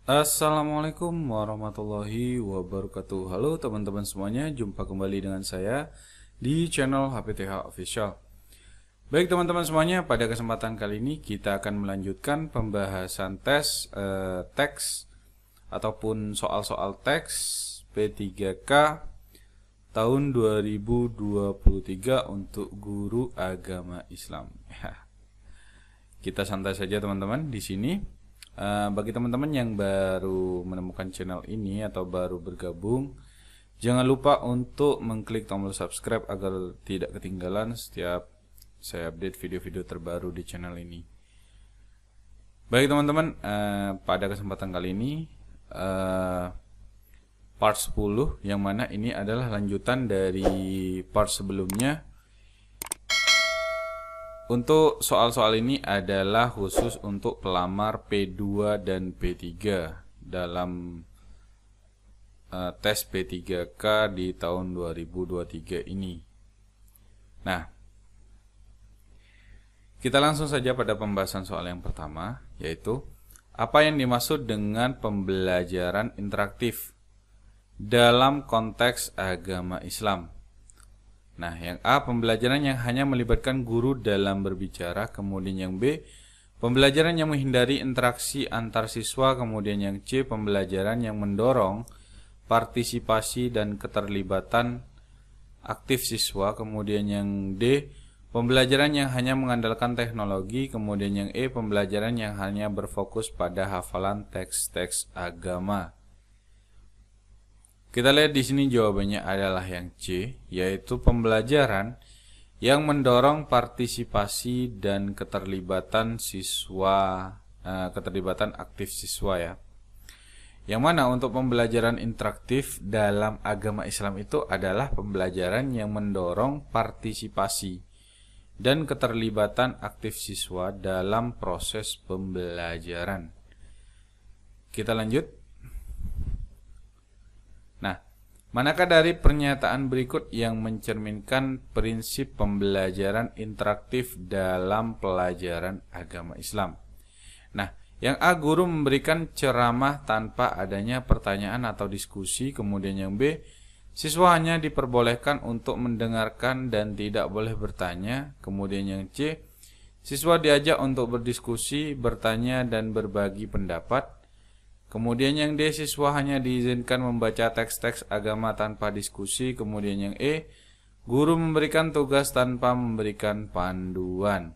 Assalamualaikum warahmatullahi wabarakatuh. Halo teman-teman semuanya, jumpa kembali dengan saya di channel HPTH Official. Baik teman-teman semuanya, pada kesempatan kali ini kita akan melanjutkan pembahasan teks ataupun soal-soal teks P3K tahun 2023 untuk guru agama Islam. Kita santai saja teman-teman di sini. Bagi teman-teman yang baru menemukan channel ini atau baru bergabung, jangan lupa untuk mengklik tombol subscribe agar tidak ketinggalan setiap saya update video-video terbaru di channel ini. Baik teman-teman, pada kesempatan kali ini part 10, yang mana ini adalah lanjutan dari part sebelumnya. Untuk soal-soal ini adalah khusus untuk pelamar P2 dan P3 dalam tes P3K di tahun 2023 ini. Nah, kita langsung saja pada pembahasan soal yang pertama, yaitu apa yang dimaksud dengan pembelajaran interaktif dalam konteks agama Islam. Nah, yang A, pembelajaran yang hanya melibatkan guru dalam berbicara. Kemudian yang B, pembelajaran yang menghindari interaksi antar siswa. Kemudian yang C, pembelajaran yang mendorong partisipasi dan keterlibatan aktif siswa. Kemudian yang D, pembelajaran yang hanya mengandalkan teknologi. Kemudian yang E, pembelajaran yang hanya berfokus pada hafalan teks-teks agama. Kita lihat di sini jawabannya adalah yang C, yaitu pembelajaran yang mendorong partisipasi dan keterlibatan siswa, keterlibatan aktif siswa ya. Yang mana untuk pembelajaran interaktif dalam agama Islam itu adalah pembelajaran yang mendorong partisipasi dan keterlibatan aktif siswa dalam proses pembelajaran. Kita lanjut. Nah, manakah dari pernyataan berikut yang mencerminkan prinsip pembelajaran interaktif dalam pelajaran agama Islam? Nah, yang A, guru memberikan ceramah tanpa adanya pertanyaan atau diskusi. Kemudian yang B, siswa hanya diperbolehkan untuk mendengarkan dan tidak boleh bertanya. Kemudian yang C, siswa diajak untuk berdiskusi, bertanya, dan berbagi pendapat. Kemudian yang D, siswa hanya diizinkan membaca teks-teks agama tanpa diskusi. Kemudian yang E, guru memberikan tugas tanpa memberikan panduan.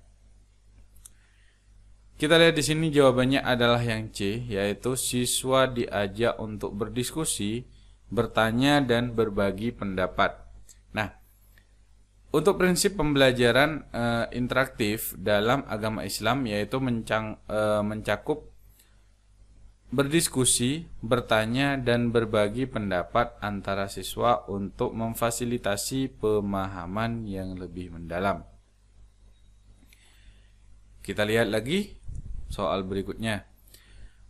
Kita lihat di sini jawabannya adalah yang C, yaitu siswa diajak untuk berdiskusi, bertanya, dan berbagi pendapat. Nah, untuk prinsip pembelajaran interaktif dalam agama Islam yaitu mencakup berdiskusi, bertanya, dan berbagi pendapat antara siswa untuk memfasilitasi pemahaman yang lebih mendalam. Kita lihat lagi soal berikutnya.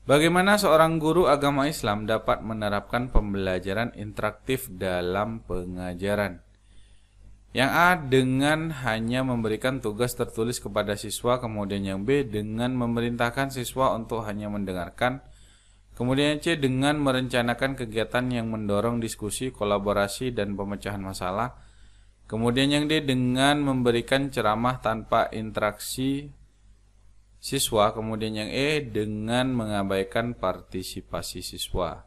Bagaimana seorang guru agama Islam dapat menerapkan pembelajaran interaktif dalam pengajaran? Yang A, dengan hanya memberikan tugas tertulis kepada siswa. Kemudian yang B, dengan memerintahkan siswa untuk hanya mendengarkan. Kemudian C, dengan merencanakan kegiatan yang mendorong diskusi, kolaborasi, dan pemecahan masalah. Kemudian yang D, dengan memberikan ceramah tanpa interaksi siswa. Kemudian yang E, dengan mengabaikan partisipasi siswa.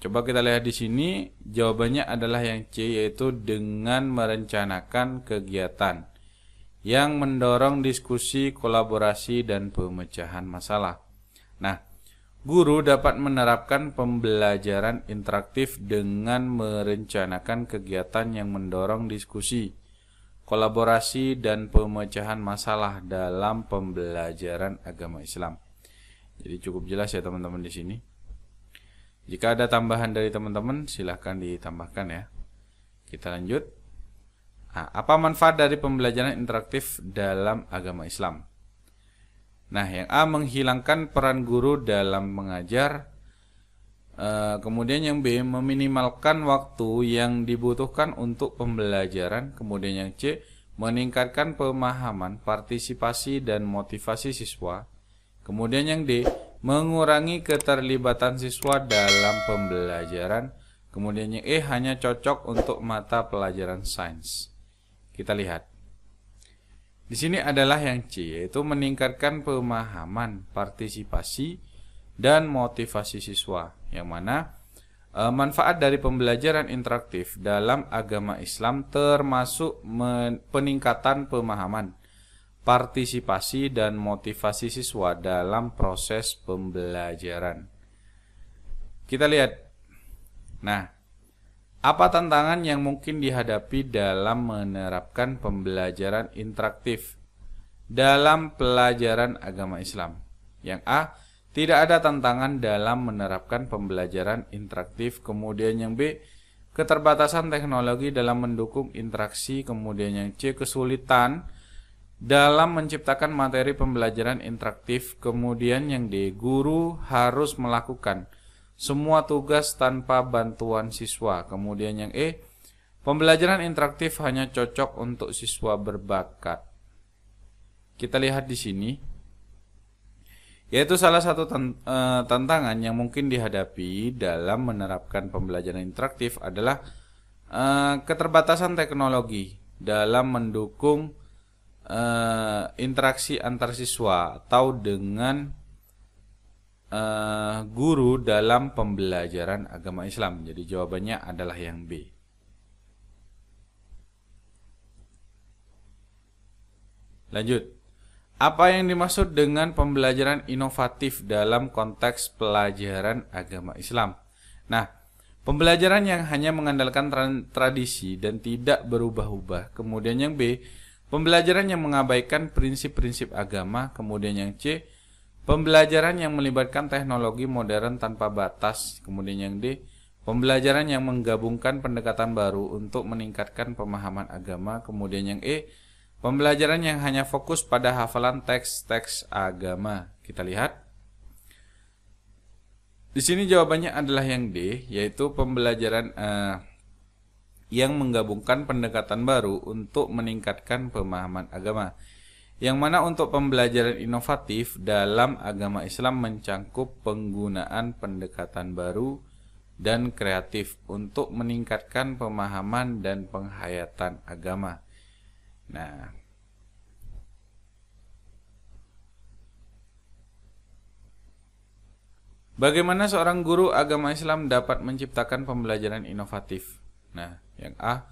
Coba kita lihat di sini, jawabannya adalah yang C, yaitu dengan merencanakan kegiatan yang mendorong diskusi, kolaborasi, dan pemecahan masalah. Nah, guru dapat menerapkan pembelajaran interaktif dengan merencanakan kegiatan yang mendorong diskusi, kolaborasi, dan pemecahan masalah dalam pembelajaran agama Islam. Jadi cukup jelas ya teman-teman di sini. Jika ada tambahan dari teman-teman, silahkan ditambahkan ya. Kita lanjut. Nah, apa manfaat dari pembelajaran interaktif dalam agama Islam? Nah, yang A, menghilangkan peran guru dalam mengajar. Kemudian yang B, meminimalkan waktu yang dibutuhkan untuk pembelajaran. Kemudian yang C, meningkatkan pemahaman, partisipasi, dan motivasi siswa. Kemudian yang D, mengurangi keterlibatan siswa dalam pembelajaran. Kemudian yang E, hanya cocok untuk mata pelajaran sains. Kita lihat. Di sini adalah yang C, yaitu meningkatkan pemahaman, partisipasi, dan motivasi siswa. Yang mana manfaat dari pembelajaran interaktif dalam agama Islam termasuk peningkatan pemahaman, partisipasi, dan motivasi siswa dalam proses pembelajaran. Kita lihat. Nah, apa tantangan yang mungkin dihadapi dalam menerapkan pembelajaran interaktif dalam pelajaran agama Islam? Yang A, tidak ada tantangan dalam menerapkan pembelajaran interaktif. Kemudian yang B, keterbatasan teknologi dalam mendukung interaksi. Kemudian yang C, kesulitan dalam menciptakan materi pembelajaran interaktif. Kemudian yang D, guru harus melakukan semua tugas tanpa bantuan siswa. Kemudian yang E, pembelajaran interaktif hanya cocok untuk siswa berbakat. Kita lihat di sini, yaitu salah satu tantangan yang mungkin dihadapi dalam menerapkan pembelajaran interaktif adalah keterbatasan teknologi dalam mendukung interaksi antar siswa atau dengan guru dalam pembelajaran agama Islam. Jadi jawabannya adalah yang B. Lanjut. Apa yang dimaksud dengan pembelajaran inovatif dalam konteks pelajaran agama Islam? Nah, pembelajaran yang hanya mengandalkan tradisi dan tidak berubah-ubah. Kemudian yang B, pembelajaran yang mengabaikan prinsip-prinsip agama. Kemudian yang C, pembelajaran yang melibatkan teknologi modern tanpa batas. Kemudian yang D, pembelajaran yang menggabungkan pendekatan baru untuk meningkatkan pemahaman agama. Kemudian yang E, pembelajaran yang hanya fokus pada hafalan teks-teks agama. Kita lihat. Di sini jawabannya adalah yang D, yaitu pembelajaran yang menggabungkan pendekatan baru untuk meningkatkan pemahaman agama. Yang mana untuk pembelajaran inovatif dalam agama Islam mencangkup penggunaan pendekatan baru dan kreatif untuk meningkatkan pemahaman dan penghayatan agama. Nah, bagaimana seorang guru agama Islam dapat menciptakan pembelajaran inovatif? Nah, yang A,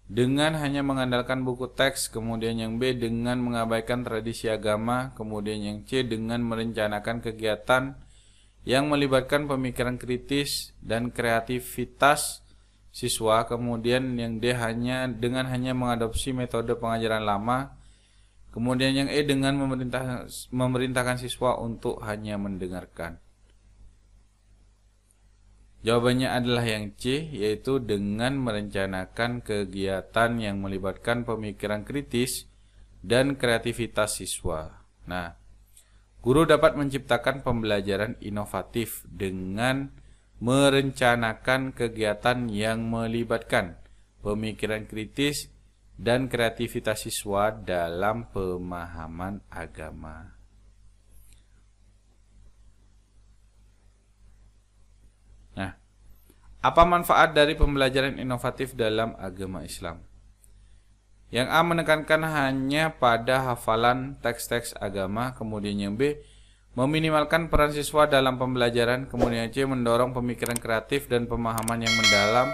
dengan hanya mengandalkan buku teks. Kemudian yang B, dengan mengabaikan tradisi agama. Kemudian yang C, dengan merencanakan kegiatan yang melibatkan pemikiran kritis dan kreativitas siswa. Kemudian yang D, dengan hanya mengadopsi metode pengajaran lama. Kemudian yang E, dengan memerintahkan siswa untuk hanya mendengarkan. Jawabannya adalah yang C, yaitu dengan merencanakan kegiatan yang melibatkan pemikiran kritis dan kreativitas siswa. Nah, guru dapat menciptakan pembelajaran inovatif dengan merencanakan kegiatan yang melibatkan pemikiran kritis dan kreativitas siswa dalam pemahaman agama. Nah, apa manfaat dari pembelajaran inovatif dalam agama Islam? Yang A, menekankan hanya pada hafalan teks-teks agama. Kemudian yang B, meminimalkan peran siswa dalam pembelajaran. Kemudian C, mendorong pemikiran kreatif dan pemahaman yang mendalam.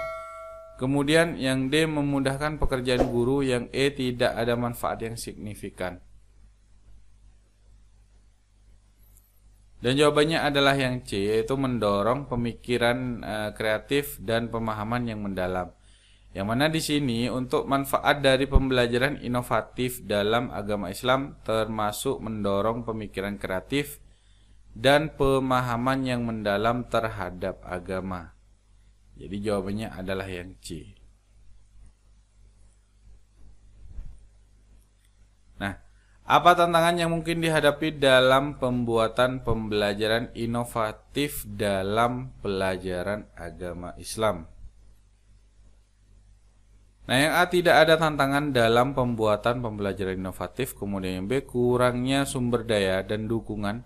Kemudian yang D, memudahkan pekerjaan guru. Yang E, tidak ada manfaat yang signifikan. Dan jawabannya adalah yang C, yaitu mendorong pemikiran kreatif dan pemahaman yang mendalam. Yang mana di sini untuk manfaat dari pembelajaran inovatif dalam agama Islam termasuk mendorong pemikiran kreatif dan pemahaman yang mendalam terhadap agama. Jadi jawabannya adalah yang C. Nah, apa tantangan yang mungkin dihadapi dalam pembuatan pembelajaran inovatif dalam pelajaran agama Islam? Nah, yang A, tidak ada tantangan dalam pembuatan pembelajaran inovatif. Kemudian yang B, kurangnya sumber daya dan dukungan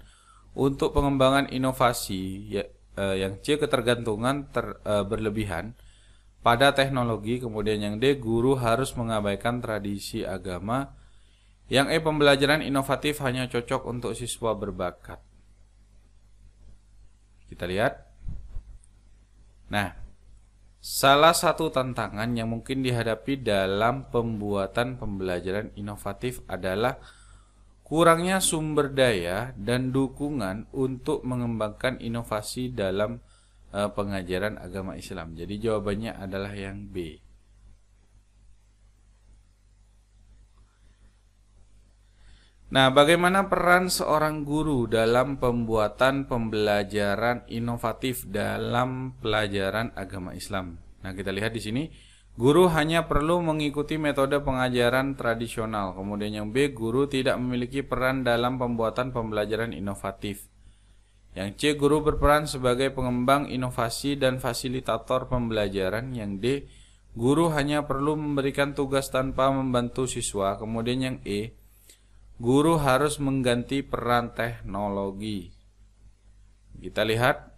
untuk pengembangan inovasi, yang C ketergantungan berlebihan pada teknologi, kemudian yang D guru harus mengabaikan tradisi agama, yang E pembelajaran inovatif hanya cocok untuk siswa berbakat. Kita lihat. Nah, salah satu tantangan yang mungkin dihadapi dalam pembuatan pembelajaran inovatif adalah kurangnya sumber daya dan dukungan untuk mengembangkan inovasi dalam pengajaran agama Islam. Jadi jawabannya adalah yang B. Nah, bagaimana peran seorang guru dalam pembuatan pembelajaran inovatif dalam pelajaran agama Islam? Nah, kita lihat di sini. Guru hanya perlu mengikuti metode pengajaran tradisional. Kemudian yang B, guru tidak memiliki peran dalam pembuatan pembelajaran inovatif. Yang C, guru berperan sebagai pengembang inovasi dan fasilitator pembelajaran. Yang D, guru hanya perlu memberikan tugas tanpa membantu siswa. Kemudian yang E, guru harus mengganti peran teknologi. Kita lihat.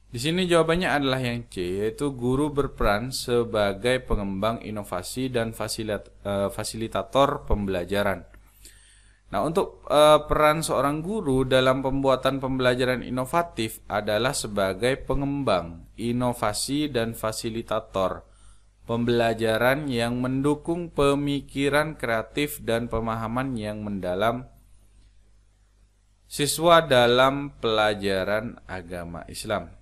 Di sini jawabannya adalah yang C, yaitu guru berperan sebagai pengembang inovasi dan fasilitator pembelajaran. Nah, untuk peran seorang guru dalam pembuatan pembelajaran inovatif adalah sebagai pengembang inovasi dan fasilitator pembelajaran yang mendukung pemikiran kreatif dan pemahaman yang mendalam siswa dalam pelajaran agama Islam.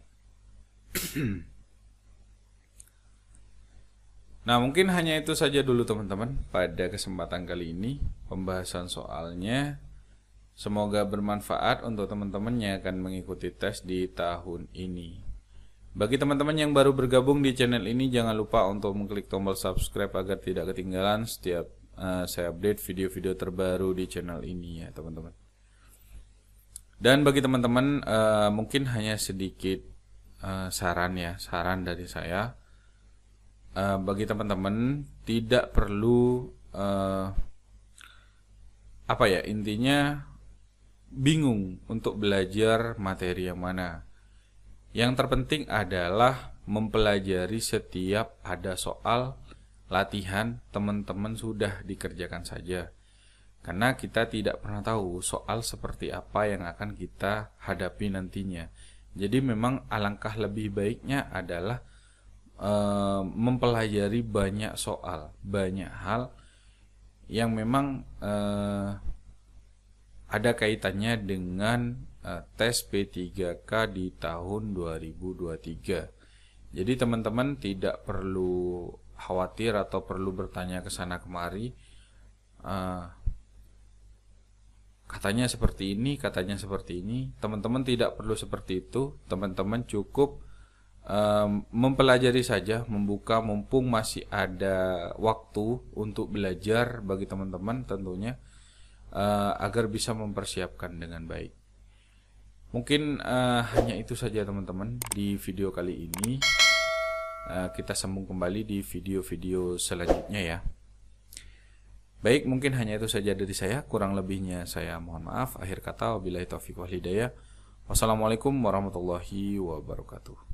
Nah, mungkin hanya itu saja dulu teman-teman pada kesempatan kali ini pembahasan soalnya. Semoga bermanfaat untuk teman-teman yang akan mengikuti tes di tahun ini. Bagi teman-teman yang baru bergabung di channel ini, jangan lupa untuk mengklik tombol subscribe agar tidak ketinggalan setiap saya update video-video terbaru di channel ini ya teman-teman. Dan bagi teman-teman mungkin hanya sedikit saran dari saya. Bagi teman-teman tidak perlu intinya bingung untuk belajar materi yang mana. Yang terpenting adalah mempelajari setiap ada soal latihan teman-teman sudah dikerjakan saja. Karena kita tidak pernah tahu soal seperti apa yang akan kita hadapi nantinya. Jadi memang alangkah lebih baiknya adalah mempelajari banyak soal, banyak hal yang memang ada kaitannya dengan tes P3K di tahun 2023. Jadi teman-teman tidak perlu khawatir atau perlu bertanya ke sana kemari. Katanya seperti ini, katanya seperti ini. Teman-teman tidak perlu seperti itu. Teman-teman cukup mempelajari saja, membuka mumpung masih ada waktu untuk belajar bagi teman-teman tentunya, agar bisa mempersiapkan dengan baik. Mungkin hanya itu saja teman-teman di video kali ini. Kita sambung kembali di video-video selanjutnya ya. Baik, mungkin hanya itu saja dari saya. Kurang lebihnya saya mohon maaf. Akhir kata, wabillahi taufiq wal hidayah. Wassalamualaikum warahmatullahi wabarakatuh.